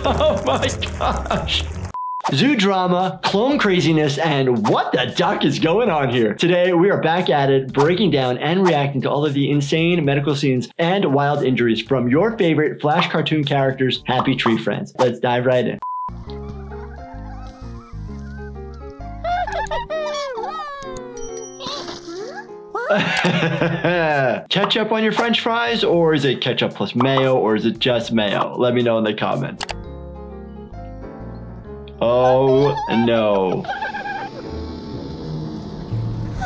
Oh my gosh. Zoo drama, clone craziness, and what the duck is going on here? Today, we are back at it, breaking down and reacting to all of the insane medical scenes and wild injuries from your favorite Flash cartoon characters, Happy Tree Friends. Let's dive right in. Ketchup on your French fries, or is it ketchup plus mayo, or is it just mayo? Let me know in the comments. Oh no.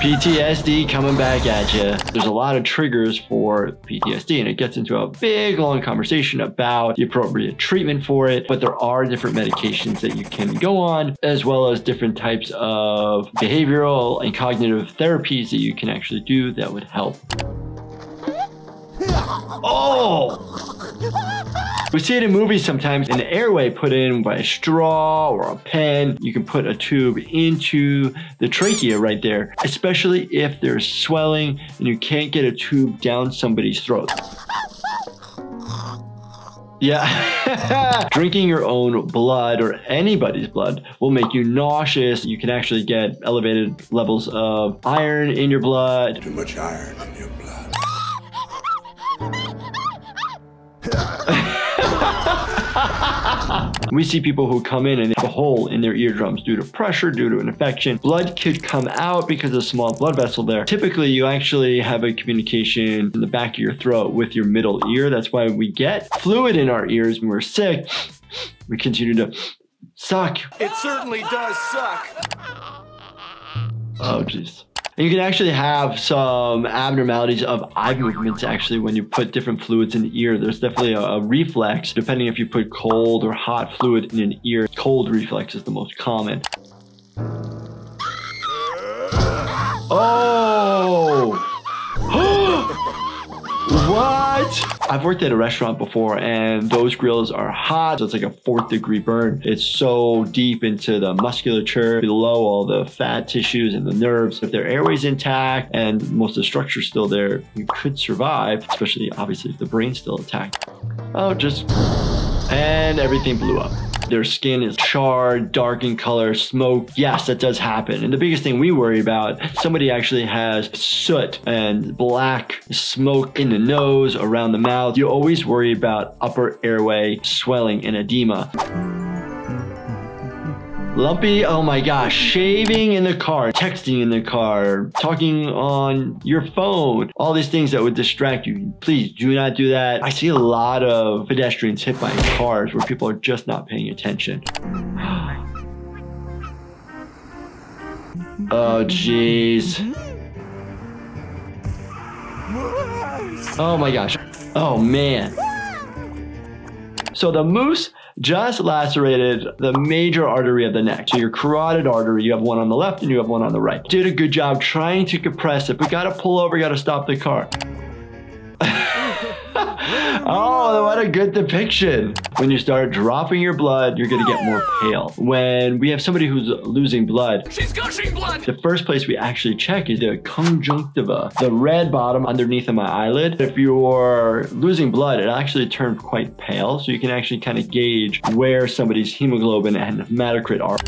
PTSD coming back at you. There's a lot of triggers for PTSD, and it gets into a big long conversation about the appropriate treatment for it. But there are different medications that you can go on, as well as different types of behavioral and cognitive therapies that you can actually do that would help. Oh! We see it in movies sometimes, an airway put in by a straw or a pen. You can put a tube into the trachea right there, especially if there's swelling and you can't get a tube down somebody's throat. Yeah. Drinking your own blood or anybody's blood will make you nauseous. You can actually get elevated levels of iron in your blood. Too much iron in your blood. We see people who come in and have a hole in their eardrums due to pressure, due to an infection. Blood could come out because of a small blood vessel there. Typically, you actually have a communication in the back of your throat with your middle ear. That's why we get fluid in our ears when we're sick. We continue to suck. It certainly does suck. Oh, jeez. And you can actually have some abnormalities of eye movements actually when you put different fluids in the ear. There's definitely a reflex depending if you put cold or hot fluid in an ear. Cold reflex is the most common. Oh! What? I've worked at a restaurant before and those grills are hot. So it's like a 4th degree burn. It's so deep into the musculature below all the fat tissues and the nerves. If their airway's intact and most of the structure's still there, you could survive, especially obviously if the brain's still intact. Oh, and everything blew up. Their skin is charred, dark in color, smoke. Yes, that does happen. And the biggest thing we worry about, somebody actually has soot and black smoke in the nose, around the mouth. You always worry about upper airway swelling and edema. Lumpy, oh my gosh, shaving in the car, texting in the car, talking on your phone, all these things that would distract you. Please do not do that. I see a lot of pedestrians hit by cars where people are just not paying attention. Oh, jeez. Oh my gosh. Oh man. So the moose just lacerated the major artery of the neck. So your carotid artery, you have one on the left and you have one on the right. Did a good job trying to compress it, but gotta pull over, gotta stop the car. Oh, what a good depiction. When you start dropping your blood, you're gonna get more pale. When we have somebody who's losing blood, She's gushing blood. the first place we actually check is the conjunctiva, the red bottom underneath of my eyelid. If you're losing blood, it actually turns quite pale, so you can actually kind of gauge where somebody's hemoglobin and hematocrit are.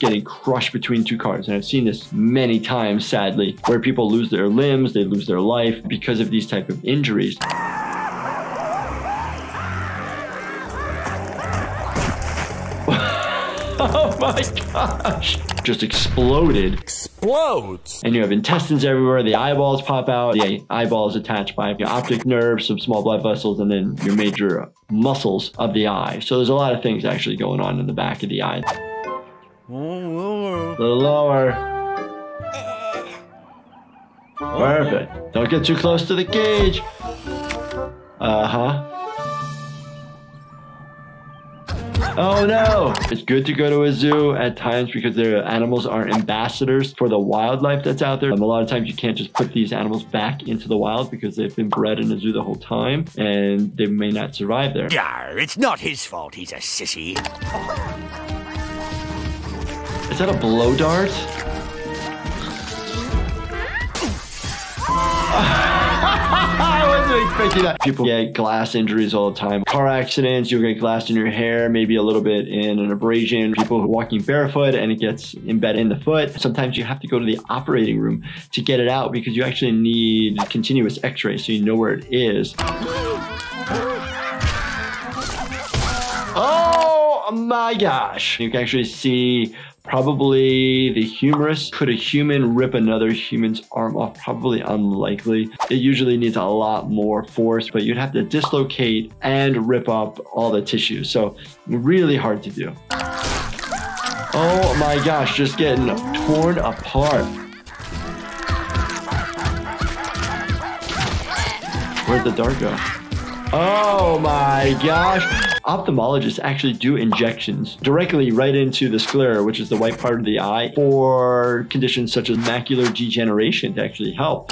Getting crushed between two cars, and I've seen this many times, sadly, where people lose their limbs, they lose their life because of these type of injuries. Oh my gosh! Just exploded. Explodes. And you have intestines everywhere, the eyeballs pop out, the eyeball is attached by your optic nerve, some small blood vessels, and then your major muscles of the eye. So there's a lot of things actually going on in the back of the eye. A little lower. Perfect. Don't get too close to the cage. Oh no! It's good to go to a zoo at times because their animals are ambassadors for the wildlife that's out there. A lot of times you can't just put these animals back into the wild because they've been bred in a zoo the whole time and they may not survive there. Yeah, it's not his fault he's a sissy. Is that a blow dart? I was wasn't expecting that. People get glass injuries all the time. Car accidents, you'll get glass in your hair, maybe a little bit in an abrasion. People who are walking barefoot and it gets embedded in the foot. Sometimes you have to go to the operating room to get it out because you actually need continuous x-ray so you know where it is. Oh my gosh. You can actually see probably the humerus. Could a human rip another human's arm off? Probably unlikely. It usually needs a lot more force, but you'd have to dislocate and rip up all the tissue. So really hard to do. Oh my gosh, just getting torn apart. Where'd the dart go? Oh my gosh. Ophthalmologists actually do injections directly right into the sclera, which is the white part of the eye, for conditions such as macular degeneration to actually help.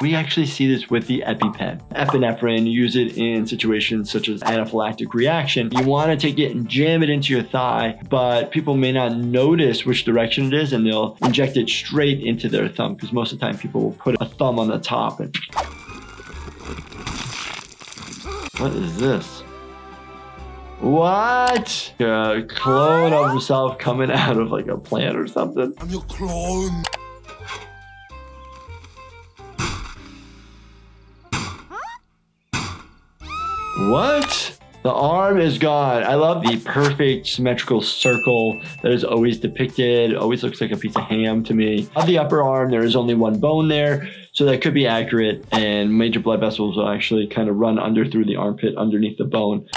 We actually see this with the EpiPen. Epinephrine, use it in situations such as anaphylactic reaction. You want to take it and jam it into your thigh, but people may not notice which direction it is and they'll inject it straight into their thumb because most of the time people will put a thumb on the top and... What is this? What? A clone of himself coming out of like a plant or something? I'm your clone. What? The arm is gone. I love the perfect symmetrical circle that is always depicted. It always looks like a piece of ham to me. On the upper arm, there is only one bone there, so that could be accurate, and major blood vessels will actually kind of run under through the armpit underneath the bone.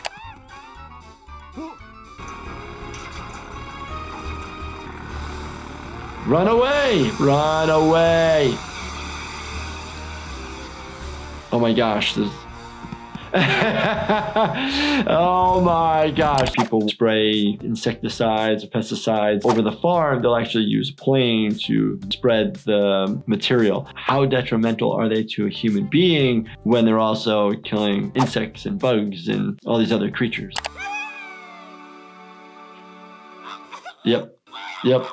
Run away! Run away! Oh my gosh, this... Oh my gosh. People spray insecticides or pesticides over the farm. They'll actually use a plane to spread the material. How detrimental are they to a human being when they're also killing insects and bugs and all these other creatures? Yep. Yep.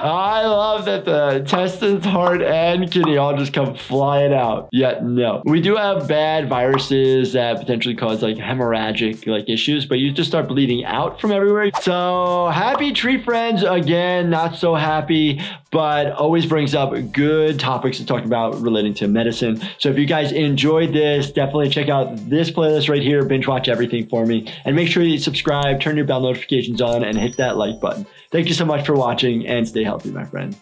I love that the intestines, heart, and kidney all just come flying out. Yet no. We do have bad viruses that potentially cause like hemorrhagic like issues, but you just start bleeding out from everywhere. So happy tree friends, again, not so happy, but always brings up good topics to talk about relating to medicine. So if you guys enjoyed this, definitely check out this playlist right here, binge watch everything for me, and make sure you subscribe, turn your bell notifications on, and hit that like button. Thank you so much for watching, and stay healthy, my friend.